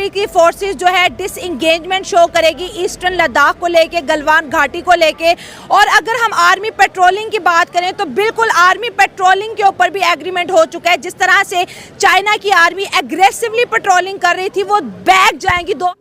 Military की forces जो है डिसएंगेजमेंट शो करेगी ईस्टर्न लद्दाख को लेके, गलवान घाटी को लेके। और अगर हम आर्मी पेट्रोलिंग की बात करें तो बिल्कुल आर्मी पेट्रोलिंग के ऊपर भी एग्रीमेंट हो चुका है। जिस तरह से चाइना की आर्मी एग्रेसिवली पेट्रोलिंग कर रही थी, वो बैक जाएंगी दो।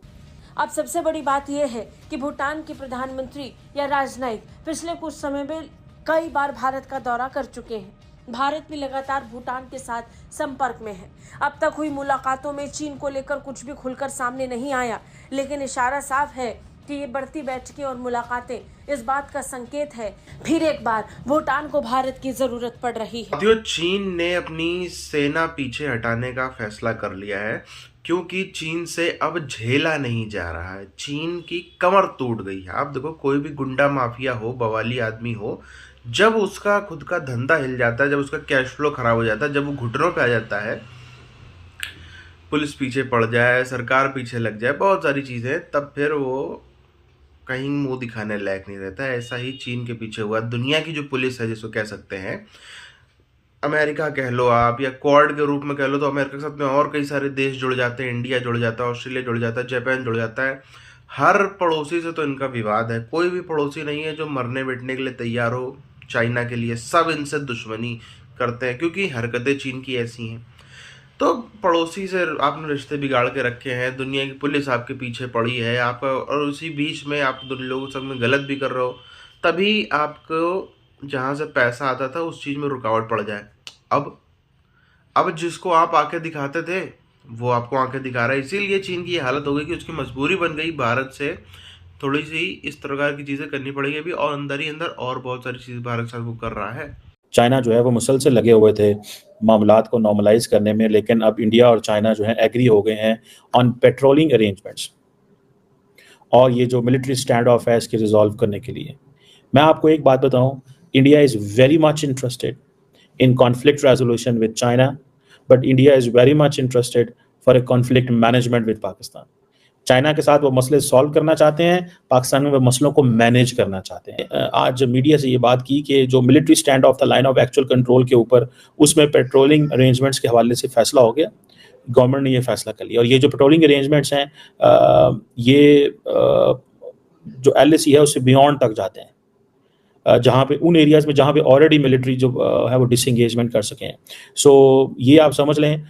अब सबसे बड़ी बात यह है कि भूटान के प्रधानमंत्री या राजनयिक पिछले कुछ समय में कई बार भारत का दौरा कर चुके हैं। भारत भी लगातार भूटान के साथ संपर्क में है। अब तक हुई मुलाकातों में चीन को लेकर कुछ भी खुलकर सामने नहीं आया, लेकिन इशारा साफ है कि ये बढ़ती बैठकें और मुलाकातें इस बात का संकेत है फिर एक बार भूटान को भारत की जरूरत पड़ रही है। चीन ने अपनी सेना पीछे हटाने का फैसला कर लिया है, क्योंकि चीन से अब झेला नहीं जा रहा है। चीन की कमर टूट गई है। आप देखो, कोई भी गुंडा माफिया हो, बवाली आदमी हो, जब उसका खुद का धंधा हिल जाता है, जब उसका कैश फ्लो खराब हो जाता है, जब वो घुटनों पे आ जाता है, पुलिस पीछे पड़ जाए, सरकार पीछे लग जाए, बहुत सारी चीज़ें, तब फिर वो कहीं मुंह दिखाने लायक नहीं रहता है। ऐसा ही चीन के पीछे हुआ। दुनिया की जो पुलिस है, जिसको कह सकते हैं अमेरिका कह लो आप, या क्वाड के रूप में कह लो, तो अमेरिका के साथ में और कई सारे देश जुड़ जाते हैं। इंडिया जुड़ जाता है, ऑस्ट्रेलिया जुड़ जाता है, जापान जुड़ जाता है। हर पड़ोसी से तो इनका विवाद है। कोई भी पड़ोसी नहीं है जो मरने बैठने के लिए तैयार हो चाइना के लिए। सब इनसे दुश्मनी करते हैं, क्योंकि हरकतें चीन की ऐसी हैं। तो पड़ोसी से आपने रिश्ते बिगाड़ के रखे हैं। दुनिया की पुलिस आपके पीछे पड़ी है आपका, और उसी बीच में आप दोनों लोगों के संग में गलत भी कर रहे हो, तभी आपको जहाँ से पैसा आता था उस चीज़ में रुकावट पड़ जाए। अब जिसको आप आंखें दिखाते थे वो आपको आंखें दिखा रहा है। इसीलिए चीन की ये हालत हो गई कि उसकी मजबूरी बन गई भारत से थोड़ी सी इस प्रकार की चीज़ें करनी पड़ेगी अभी, और अंदर ही अंदर और बहुत सारी चीज़ें भारत के साथ वो कर रहा है। चाइना जो है वो मुसलसल लगे हुए थे मामलात को नॉर्मलाइज करने में, लेकिन अब इंडिया और चाइना जो है एग्री हो गए हैं ऑन पेट्रोलिंग अरेंजमेंट्स, और ये जो मिलिट्री स्टैंड ऑफ है इसके रिजॉल्व करने के लिए। मैं आपको एक बात बताऊं, India is very much interested in conflict resolution with China, but India is very much interested for a conflict management with Pakistan. China के साथ वो मसले सॉल्व करना चाहते हैं, पाकिस्तान में वो मसलों को मैनेज करना चाहते हैं। आज मीडिया से ये बात की कि जो military stand of the line of actual control के ऊपर, उसमें पेट्रोलिंग अरेंजमेंट्स के हवाले से फैसला हो गया। गवर्नमेंट ने ये फैसला कर लिया, और ये जो पेट्रोलिंग अरेंजमेंट्स हैं ये जो LAC है उससे बियॉन्ड तक जाते हैं, जहाँ पे उन एरियाज़ में जहाँ पे ऑलरेडी मिलिट्री जो है वो डिसएंगेजमेंट कर सकें। सो ये आप समझ लें,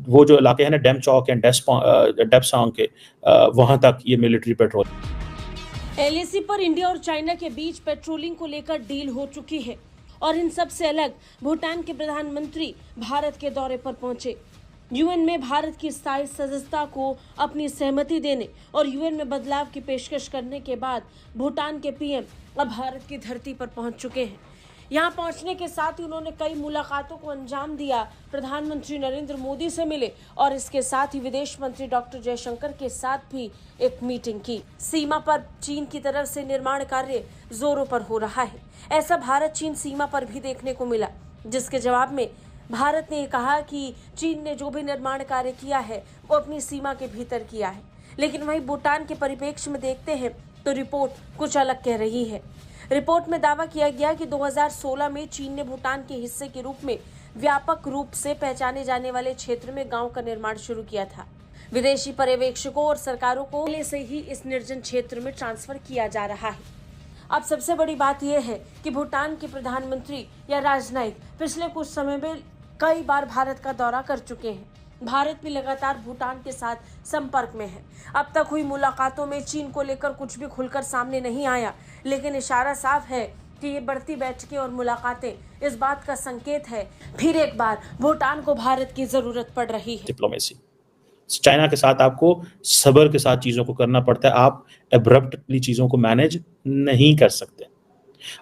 वो जो इलाके हैं ना डेमचौक एंड डेप्सांग के, वहाँ तक ये मिलिट्री पेट्रोल। LAC पर इंडिया और चाइना के बीच पेट्रोलिंग को लेकर डील हो चुकी है, और इन सब से अलग भूटान के प्रधानमंत्री भारत के दौरे पर पहुंचे। UN में भारत की स्थायी सदस्यता को अपनी सहमति देने और UN में बदलाव की पेशकश करने के बाद भूटान के PM अब भारत की धरती पर पहुंच चुके हैं। यहां पहुंचने के साथ ही उन्होंने कई मुलाकातों को अंजाम दिया। प्रधानमंत्री नरेंद्र मोदी से मिले, और इसके साथ ही विदेश मंत्री डॉक्टर जयशंकर के साथ भी एक मीटिंग की। सीमा पर चीन की तरफ से निर्माण कार्य जोरों पर हो रहा है। ऐसा भारत चीन सीमा पर भी देखने को मिला, जिसके जवाब में भारत ने कहा कि चीन ने जो भी निर्माण कार्य किया है वो अपनी सीमा के भीतर किया है। लेकिन वहीं भूटान के परिप्रेक्ष्य में देखते हैं तो रिपोर्ट कुछ अलग कह रही है। रिपोर्ट में दावा किया गया कि 2016 में चीन ने भूटान के हिस्से के रूप में व्यापक रूप से पहचाने जाने वाले क्षेत्र में गांव का निर्माण शुरू किया था। विदेशी पर्यवेक्षकों और सरकारों को पहले से ही इस निर्जन क्षेत्र में ट्रांसफर किया जा रहा है। अब सबसे बड़ी बात यह है कि भूटान के प्रधानमंत्री या राजनयिक पिछले कुछ समय में कई बार भारत का दौरा कर चुके हैं। भारत भी लगातार भूटान के साथ संपर्क में है। अब तक हुई मुलाकातों में चीन को लेकर कुछ भी खुलकर सामने नहीं आया, लेकिन इशारा साफ है कि ये बढ़ती बैठकें और मुलाकातें इस बात का संकेत है फिर एक बार भूटान को भारत की जरूरत पड़ रही है। डिप्लोमेसी, चाइना के साथ आपको सब्र के साथ चीज़ों को करना पड़ता है। आप एब्रप्टली चीज़ों को मैनेज नहीं कर सकते।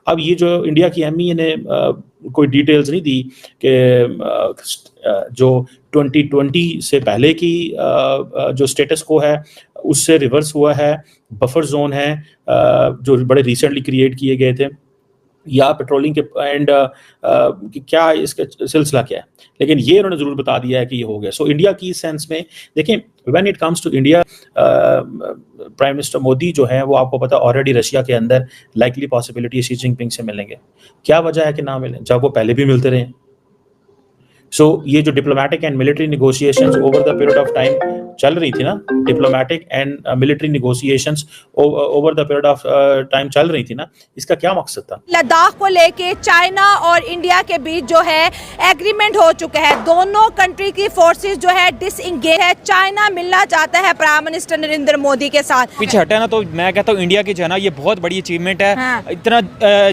अब ये जो इंडिया की एमई ने कोई डिटेल्स नहीं दी कि जो 2020 से पहले की जो स्टेटस को है उससे रिवर्स हुआ है, बफर जोन है जो बड़े रिसेंटली क्रिएट किए गए थे, या पेट्रोलिंग के एंड क्या इसका सिलसिला क्या है, लेकिन ये उन्होंने ज़रूर बता दिया है कि ये हो गया। सो इंडिया की सेंस में देखें, when it comes to India, prime minister Modi जो है वो आपको पता ऑलरेडी रशिया के अंदर लाइकली पॉसिबिलिटी शी जिनपिंग से मिलेंगे। क्या वजह है कि ना मिलें, जब वो पहले भी मिलते रहे। सो ये जो diplomatic and military negotiations over the period of time चल रही थी ना, diplomatic and military negotiations over the period of time चल रही थी ना, इसका क्या मकसद था? लद्दाख को लेके चाइना और इंडिया के बीच जो है एग्रीमेंट हो चुका है। दोनों कंट्री की फोर्सेस जो है डिसएंगेज है। चाइना मिलना चाहता है प्राइम मिनिस्टर नरेंद्र मोदी के साथ। पीछे हटे ना तो मैं कहता हूँ इंडिया की जो है ना ये बहुत बड़ी अचीवमेंट है। हाँ। इतना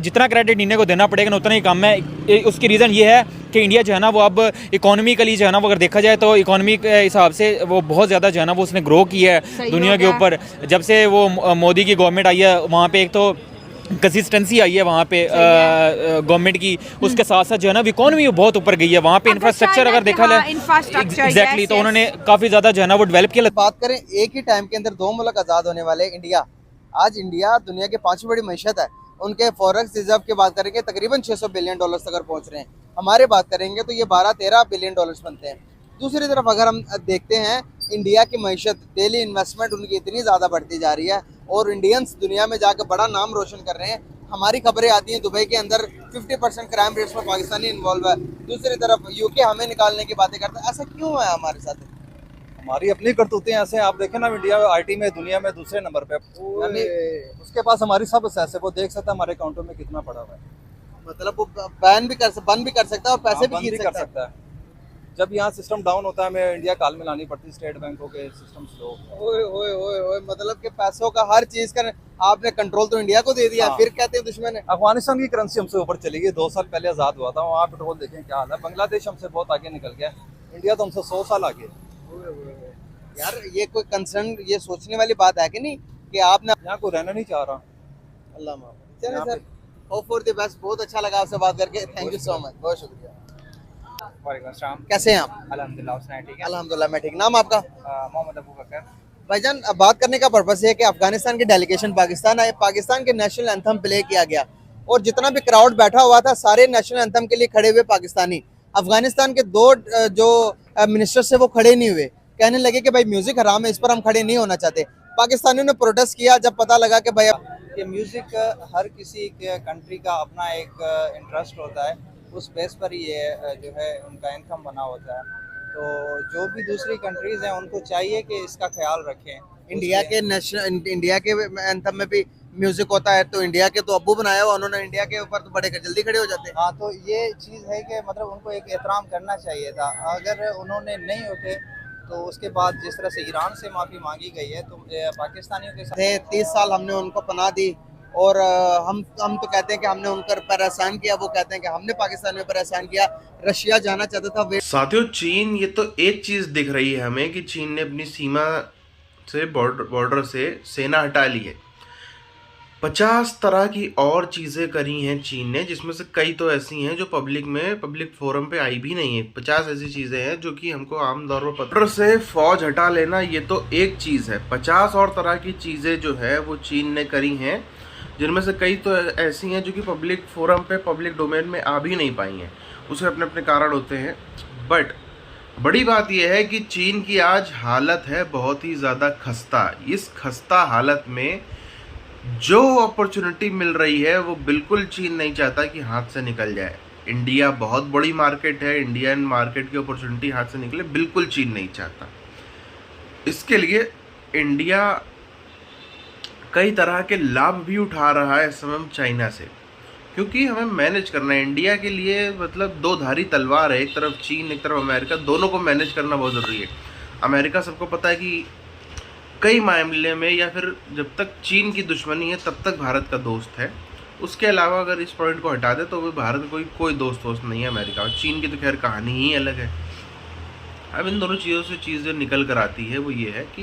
जितना क्रेडिट इंडिया को देना पड़ेगा ना उतना ही कम है। उसकी रीज़न ये है कि इंडिया जो है ना वो अब इकोनॉमिकली जो है ना वो अगर देखा जाए तो इकोनॉमी के हिसाब से वो बहुत ज़्यादा जो है ना वो उसने ग्रो किया है दुनिया के ऊपर। जब से वो मोदी की गवर्नमेंट आई है वहाँ पे एक तो कंसिस्टेंसी आई है वहाँ पे गवर्नमेंट की, उसके साथ साथ जो है ना इकोनॉमी बहुत ऊपर गई है। वहाँ पे इंफ्रास्ट्रक्चर अगर देखा जाए एग्जैक्टली तो उन्होंने काफ़ी ज़्यादा जो है ना वो डेवलप किया। बात करें एक ही टाइम के अंदर दो मुल्क आज़ाद होने वाले, इंडिया आज इंडिया दुनिया के 5वीं बड़ी मईशत है। उनके फॉरेक्स रिजर्व की बात करेंगे तकरीबन $600 बिलियन तक अगर पहुँच रहे हैं, हमारे बात करेंगे तो ये 12-13 बिलियन बनते हैं। दूसरी तरफ अगर हम देखते हैं इंडिया की मईशत, डेली इन्वेस्टमेंट उनकी इतनी ज़्यादा बढ़ती जा रही है और इंडियंस दुनिया में जाकर बड़ा नाम रोशन कर रहे हैं। हमारी खबरें आती हैं दुबई के अंदर 50% क्राइम रेट्स में पाकिस्तानी इन्वॉल्व है। दूसरी तरफ यूके हमें निकालने की बातें करता है। ऐसा क्यों है हमारे साथ? हमारी अपनी करतूतें ऐसे हैं। आप देखें ना इंडिया आईटी में दुनिया में दूसरे नंबर पे, यानी उसके पास हमारी सब पैसे, वो देख सकता है हमारे अकाउंटों में कितना पड़ा हुआ है। मतलब वो बंद भी कर सकता है और पैसे भी कर सकता है। जब यहाँ सिस्टम डाउन होता है हमें इंडिया कॉल मिलानी पड़ती है, स्टेट बैंकों के सिस्टम स्लो। ओए मतलब कि पैसों का हर चीज का आपने कंट्रोल तो इंडिया को दे दिया। हाँ। फिर कहते हैं दुश्मन है। अफगानिस्तान की करेंसी हमसे ऊपर चली गई, 2 साल पहले आज़ाद हुआ था, वहाँ पेट्रोल देखें क्या हाल है। बांग्लादेश हमसे बहुत आगे निकल गया, इंडिया तो हमसे 100 साल आगे। यार ये कोई कंसर्न, ये सोचने वाली बात है कि नहीं कि आपने यहाँ को रहना नहीं चाह रहा। अल्लाह माफ़। चलिए sir, hope for the best. बहुत अच्छा लगा आपसे बात करके, थैंक यू सो मच, बहुत शुक्रिया। कैसे हैं आप? अल्हम्दुलिल्लाह, ठीक है। अल्हम्दुलिल्लाह मैं ठीक। नाम आपका? मोहम्मद अबू बकर। भाईजान, बात करने का पर्पस है कि अफगानिस्तान की डेलीगेशन पाकिस्तान आए, पाकिस्तान के नेशनल एंथम प्ले किया गया और जितना भी क्राउड बैठा हुआ था सारे नेशनल एंथम के लिए खड़े हुए पाकिस्तानी। अफगानिस्तान के 2 जो मिनिस्टर से वो खड़े नहीं हुए, कहने लगे कि भाई म्यूजिक हराम है, इस पर हम खड़े नहीं होना चाहते। पाकिस्तानियों ने प्रोटेस्ट किया जब पता लगा कि भाई कि म्यूज़िक हर किसी के कंट्री का अपना एक इंटरेस्ट होता है, उस बेस पर ही ये जो है उनका इनकम बना होता है। तो जो भी दूसरी कंट्रीज़ हैं उनको चाहिए कि इसका ख्याल रखें। इंडिया के एंथम में भी म्यूजिक होता है, तो इंडिया के तो अब्बू बनाया हुआ उन्होंने, इंडिया के ऊपर तो बड़े जल्दी खड़े हो जाते हैं। हाँ, तो ये चीज़ है कि मतलब उनको एक एहतराम करना चाहिए था। अगर उन्होंने नहीं होते तो उसके बाद जिस तरह से ईरान से माफ़ी मांगी गई है तो पाकिस्तानियों के साथ 30 साल हमने उनको पनाह दी और हम तो कहते हैं कि हमने उन पर एहसान किया, वो कहते हैं कि हमने पाकिस्तानियों पर एहसान किया। रशिया जाना चाहता था। साथियों, चीन, ये तो एक चीज़ दिख रही है हमें कि चीन ने अपनी सीमा से बॉर्डर से सेना हटा ली है। 50 तरह की और चीज़ें करी हैं चीन ने, जिसमें से कई तो ऐसी हैं जो पब्लिक फोरम पे आई भी नहीं है। 50 ऐसी चीज़ें हैं जो कि हमको आम तौर पर बॉर्डर से फौज हटा लेना ये तो एक चीज़ है। 50 और तरह की चीज़ें जो है वो चीन ने करी हैं, जिनमें से कई तो ऐसी हैं जो कि पब्लिक फोरम पे, पब्लिक डोमेन में आ भी नहीं पाई हैं। उसके अपने अपने कारण होते हैं। बट बड़ी बात यह है कि चीन की आज हालत है बहुत ही ज़्यादा खस्ता। इस खस्ता हालत में जो अपॉर्चुनिटी मिल रही है वो बिल्कुल चीन नहीं चाहता कि हाथ से निकल जाए। इंडिया बहुत बड़ी मार्केट है, इंडियन मार्केट की अपॉर्चुनिटी हाथ से निकले बिल्कुल चीन नहीं चाहता। इसके लिए इंडिया कई तरह के लाभ भी उठा रहा है इस समय चाइना से, क्योंकि हमें मैनेज करना है। इंडिया के लिए मतलब 2 धारी तलवार है, एक तरफ चीन एक तरफ अमेरिका, दोनों को मैनेज करना बहुत ज़रूरी है। अमेरिका सबको पता है कि कई मामले में या फिर जब तक चीन की दुश्मनी है तब तक भारत का दोस्त है। उसके अलावा अगर इस पॉइंट को हटा दे तो वो भारत का कोई दोस्त नहीं है अमेरिका। और चीन की तो खैर कहानी ही अलग है। अब इन दोनों चीज़ों से चीज़ जो निकल कर आती है वो ये है कि